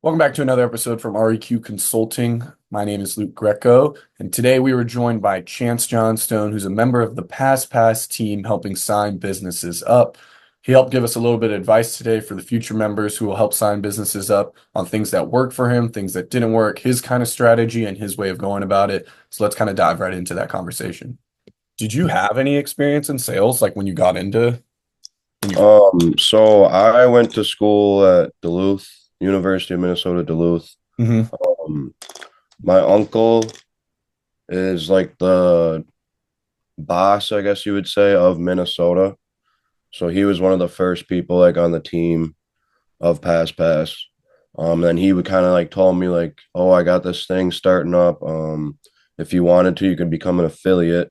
Welcome back to another episode from REQ Consulting. My name is Luke Greco, and today we were joined by Chance Johnstone, who's a member of the PassPass team helping sign businesses up. He helped give us a little bit of advice today for the future members who will help sign businesses up on things that worked for him, things that didn't work, his kind of strategy and his way of going about it. So let's kind of dive right into that conversation. Did you have any experience in sales, like when you got into when you So I went to school at Duluth, University of Minnesota, Duluth. Mhm. Um, my uncle is like the boss, I guess you would say, of Minnesota. So he was one of the first people like on the team of PassPass. Then he would kind of like told me like, oh, I got this thing starting up. If you wanted to, you could become an affiliate,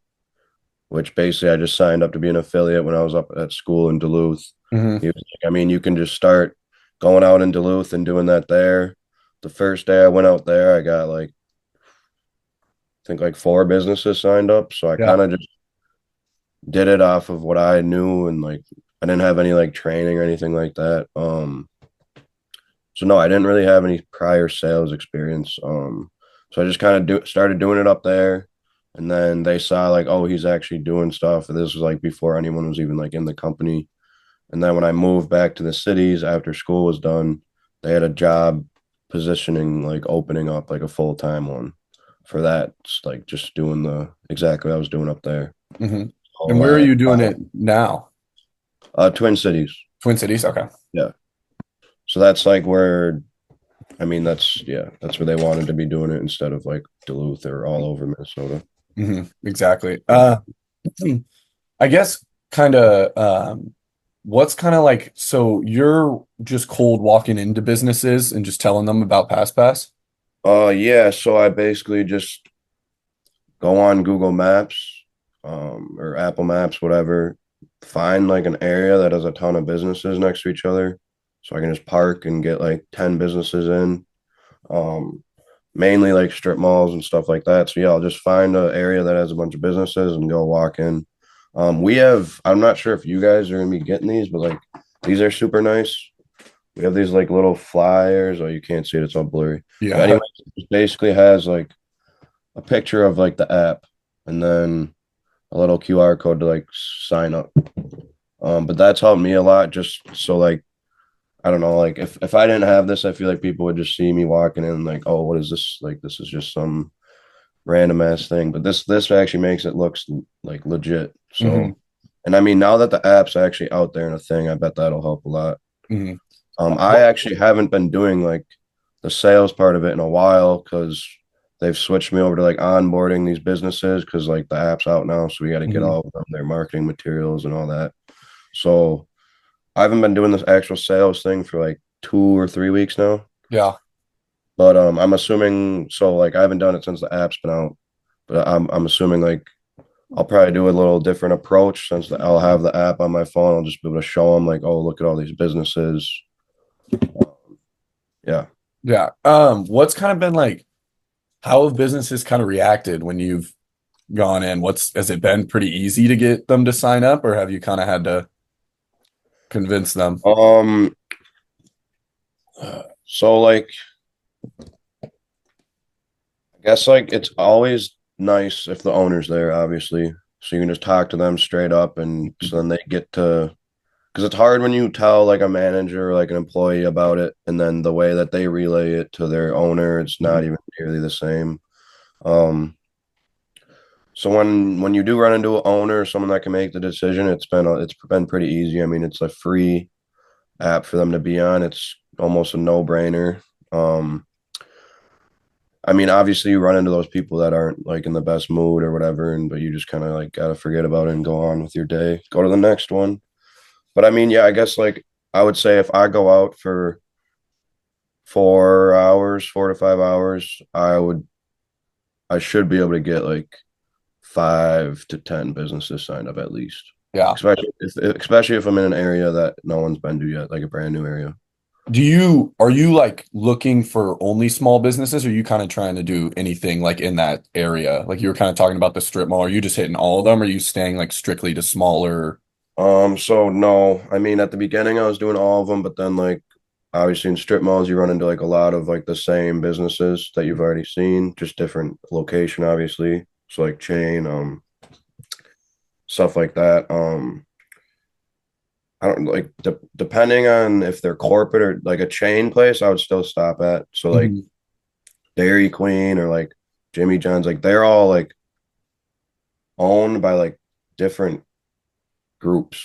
which basically I just signed up to be an affiliate when I was up at school in Duluth. Mhm. He was like, I mean, you can just start going out in Duluth and doing that there. The first day I went out there, I got like, I think like four businesses signed up. So I Yeah. kind of just did it off of what I knew and like I didn't have any like training or anything like that. So no, I didn't really have any prior sales experience. So I just kind of started doing it up there. And then they saw like, oh, he's actually doing stuff. And this was like before anyone was even like in the company. And then when I moved back to the cities after school was done, they had a job positioning, like opening up like a full time one for that. It's like just doing the exactly what I was doing up there. Mhm. So And where are you doing it now? Twin Cities. Twin Cities? Okay. Yeah. So that's like where, I mean, that's where they wanted to be doing it instead of like Duluth or all over Minnesota. Exactly. Yeah. I guess kind of what's kind of like so you're just cold walking into businesses and just telling them about PassPass? Yeah. So I basically just go on Google Maps, or Apple Maps, whatever, find like an area that has a ton of businesses next to each other. So I can just park and get like 10 businesses in. Um, Mainly like strip malls and stuff like that. So yeah, I'll just find an area that has a bunch of businesses and go walk in. I'm not sure if you guys are gonna be getting these, but like these are super nice. We have these like little flyers. Oh, you can't see it, it's all blurry. But Yeah. anyway, it basically has like a picture of like the app and then a little QR code to like sign up. But that's helped me a lot just so like I don't know, like if I didn't have this, I feel like people would just see me walking in like, oh, what is this? Like this is just some random ass thing. But this actually makes it looks like legit. hmm So and I mean now that the app's actually out there and a thing, I bet that'll help a lot. hmm I actually haven't been doing like the sales part of it in a while because they've switched me over to like onboarding these businesses because like the app's out now, so we got to get hmm all of them, their marketing materials and all that. So I haven't been doing this actual sales thing for like 2 or 3 weeks now. Yeah. But I'm assuming so like I haven't done it since the app's been out, but I'm assuming like I'll probably do a little different approach since I'll have the app on my phone. I'll just be able to show them like, oh, look at all these businesses. Yeah. Yeah. What's kind of been like how have businesses kind of reacted when you've gone in? Has it been pretty easy to get them to sign up, or have you kind of had to convince them? Um. So like I guess like it's always nice if the owner's there, obviously. So you can just talk to them straight up and so then they get to because it's hard when you tell like a manager or like an employee about it and then the way that they relay it to their owner, it's not Mhm. even nearly the same. Um, so when you do run into an owner or someone that can make the decision, it's been pretty easy. I mean, it's a free app for them to be on. It's almost a no-brainer. Um, I mean, obviously you run into those people that aren't like in the best mood or whatever, and but you just kind of like gotta forget about it and go on with your day. Go to the next one. But I mean, yeah, I guess like I would say if I go out for 4 hours, 4 to 5 hours, I should be able to get like 5 to 10 businesses signed up at least. Yeah. Especially if I'm in an area that no one's been to yet, like a brand new area. Are you like looking for only small businesses, or are you kind of trying to do anything like in that area? Like you were kind of talking about the strip mall. Are you just hitting all of them? Or are you staying like strictly to smaller? So no, I mean at the beginning I was doing all of them, but then like obviously in strip malls you run into like a lot of like the same businesses that you've already seen, just different location, obviously. So like chain, stuff like that. I don't like depending on if they're corporate or like a chain place, I would still stop at. So like Mhm. Dairy Queen or like Jimmy John's, like they're all like owned by like different groups.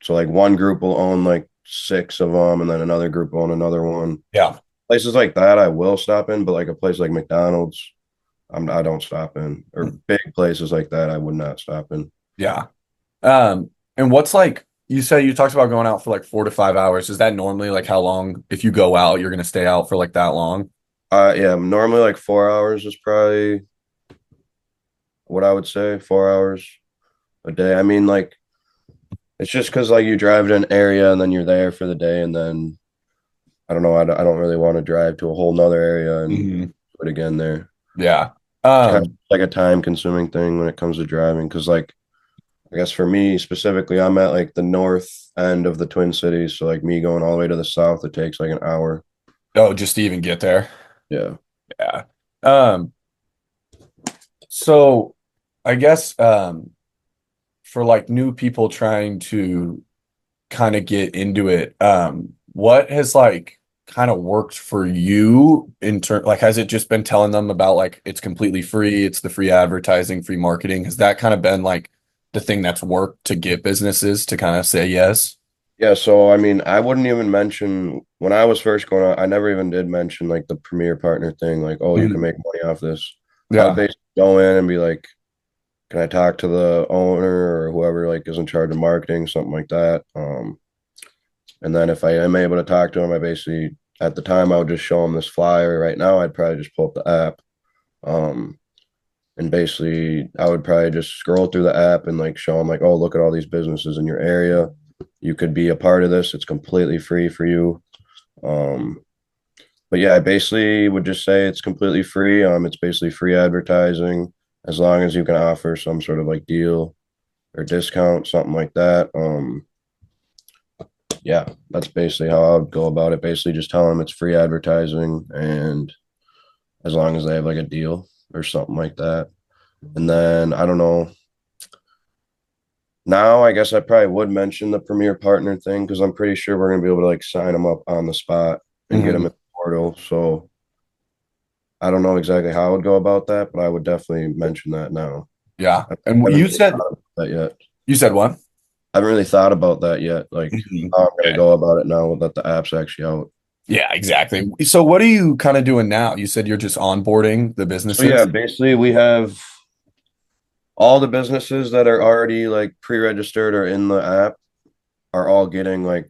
So like one group will own like six of them, and then another group will own another one. Yeah. Places like that, I will stop in, but like a place like McDonald's, I don't stop in. Or big places like that, I would not stop in. Yeah. And what's like you said you talked about going out for like 4 to 5 hours. Is that normally like how long if you go out, you're gonna stay out for like that long? Yeah, normally like 4 hours is probably what I would say. 4 hours a day. I mean, like it's just because like you drive to an area and then you're there for the day, and then I don't know. I don't really want to drive to a whole nother area and Mhm. do it again there. Yeah. It's kind of Um, like a time consuming thing when it comes to driving. Because like I guess for me specifically, I'm at like the north end of the Twin Cities. So like me going all the way to the south, it takes like an hour. oh, just to even get there. Yeah. Yeah. Um, so I guess for like new people trying to kind of get into it, what has like kind of worked for you in turn like has it just been telling them about like it's completely free, it's the free advertising, free marketing? Has that kind of been like the thing that's worked to get businesses to kind of say yes? Yeah, so I mean, I wouldn't even mention when I was first going out, I never even did mention like the premier partner thing, like, oh, you can Mhm. make money off this. I would Yeah. basically go in and be like, can I talk to the owner or whoever like is in charge of marketing, something like that. And then if I am able to talk to him, I basically at the time I would just show him this flyer. Right now, I'd probably just pull up the app. Um, and basically I would probably just scroll through the app and like show him like, oh, look at all these businesses in your area. You could be a part of this. It's completely free for you. Um, but yeah, I basically would just say it's completely free. It's basically free advertising as long as you can offer some sort of like deal or discount, something like that. Yeah, that's basically how I would go about it. Basically, just tell them it's free advertising, and as long as they have like a deal or something like that. And then I don't know. Now, I guess I probably would mention the premier partner thing because I'm pretty sure we're gonna be able to like sign them up on the spot and get them in Hmm. the portal. So I don't know exactly how I would go about that, but I would definitely mention that now. Yeah. I And haven't you really said thought about that yet. you said what? I haven't really thought about that yet. Like Mhm. how I'm gonna Okay. go about it now that the app's actually out. Yeah, exactly. So what are you kind of doing now? You said you're just onboarding the So yeah, businesses. basically we have all the businesses that are already like pre-registered or in the app are all getting like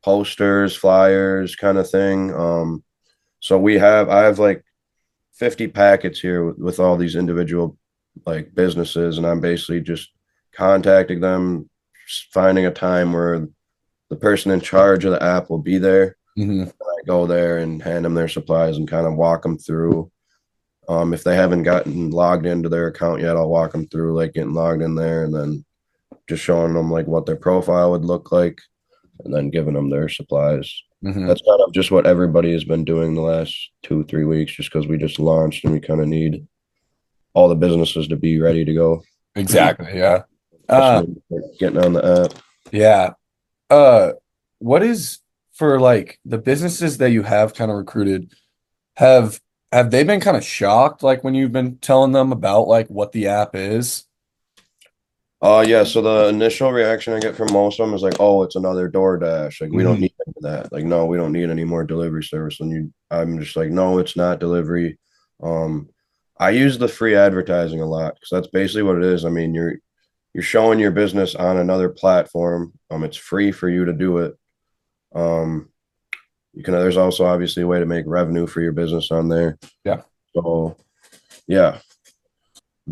posters, flyers, kind of thing. So I have like 50 packets here with all these individual like businesses, and I'm basically just contacting them, finding a time where the person in charge of the app will be there. Hmm. I go there and hand them their supplies and kind of walk them through. If they haven't gotten logged into their account yet, I'll walk them through like getting logged in there and then just showing them like what their profile would look like and then giving them their supplies. Hmm. That's kind of just what everybody has been doing the last 2, 3 weeks, just because we just launched and we kind of need all the businesses to be ready to go. Exactly. Yeah. Uh, Customers getting on the app. yeah. Uh, what is for like the businesses that you have kind of recruited, have have they been kind of shocked like when you've been telling them about like what the app is? Yeah. So the initial reaction I get from most of them is like, "Oh, it's another DoorDash. Like we don't Hmm. need any of that. Like no, we don't need any more delivery service." And I'm just like, "No, it's not delivery." Um, I use the free advertising a lot because that's basically what it is. I mean, you're showing your business on another platform. It's free for you to do it. Um, you can. There's also obviously a way to make revenue for your business on there. Yeah. So yeah,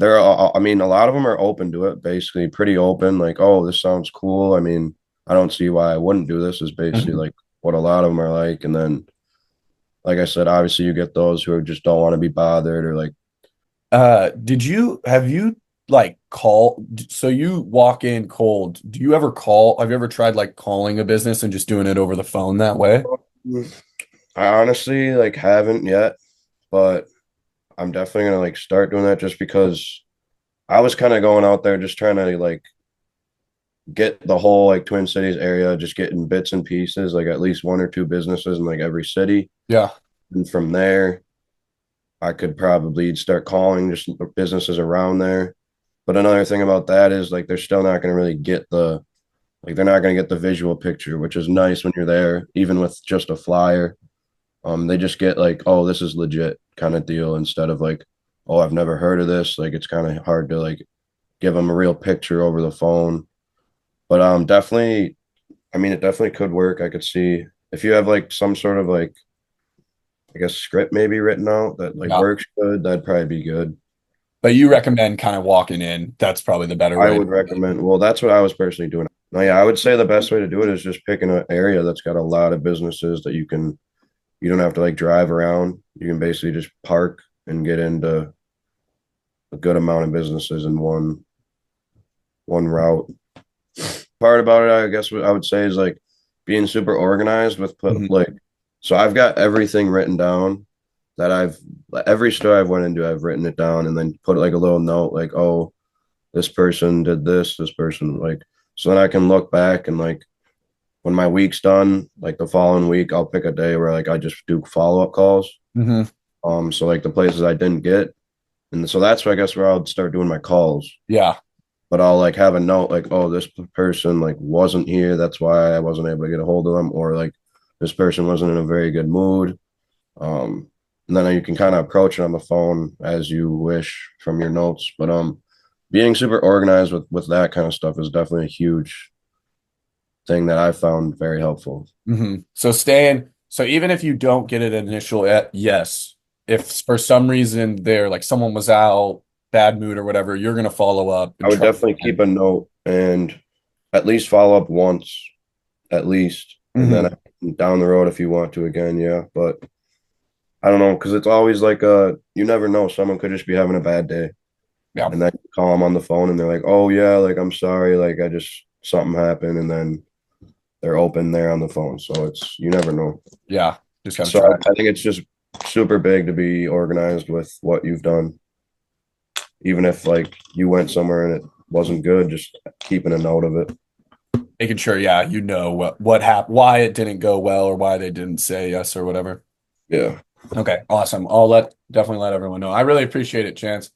I mean, a lot of them are open to it, basically pretty open. Like, oh, this sounds cool. I mean, I don't see why I wouldn't do this. Is basically Mhm. like what a lot of them are like. And then, like I said, obviously you get those who just don't want to be bothered or like, Did you have you like so you walk in cold. Do you ever call? Have you ever tried like calling a business and just doing it over the phone that way? I honestly like haven't yet, but I'm definitely gonna like start doing that just because I was kind of going out there just trying to like get the whole like Twin Cities area, just getting bits and pieces, like at least one or two businesses in like every city. Yeah. And from there, I could probably start calling just businesses around there. But another thing about that is like they're still not going to really get the like they're not going to get the visual picture, which is nice when you're there, even with just a flyer. They just get like, oh, this is legit kind of deal instead of like, oh, I've never heard of this. Like it's kind of hard to like give them a real picture over the phone. But definitely, I mean, it definitely could work. I could see if you have like some sort of like, I guess script maybe written out that like Yeah. works good, that'd probably be good. But you recommend kind of walking in. That's probably the better I way. would recommend, well, that's what I was personally doing. No, yeah, I would say the best way to do it is just picking an area that's got a lot of businesses that you don't have to like drive around. You can basically just park and get into a good amount of businesses in one route. Part about it, I guess what I would say is like being super organized with Mhm. like, so I've got everything written down that I've every store I've went into, I've written it down and then put like a little note like, oh, this person did this person like, so then I can look back and like when my week's done, like the following week, I'll pick a day where like I just do follow up calls. Mhm. So like the places I didn't get, and so that's where I guess where I'll start doing my calls. Yeah. But I'll like have a note like, oh, this person like wasn't here. That's why I wasn't able to get a hold of them, or like this person wasn't in a very good mood. Um, and then you can kind of approach it on the phone as you wish from your notes. But being super organized with that kind of stuff is definitely a huge thing that I found very helpful. So so even if you don't get an initial yes, if for some reason they're like someone was out, bad mood or whatever, you're gonna follow up I and would try definitely keep again. a note and at least follow up once, at least, and then Hmm. down the road if you want to again, yeah. But I don't know because it's always like you never know. Someone could just be having a bad day, Yeah. and then you call them on the phone, and they're like, "Oh yeah, like I'm sorry, like I just something happened," and then they're open there on the phone. So it's you never know. Yeah. Just gotta So try. I think it's just super big to be organized with what you've done, even if like you went somewhere and it wasn't good, just keeping a note of it. Making sure, yeah, you know what happened, why it didn't go well, or why they didn't say yes or whatever. Yeah. Okay, awesome. Definitely let everyone know. I really appreciate it, Chance.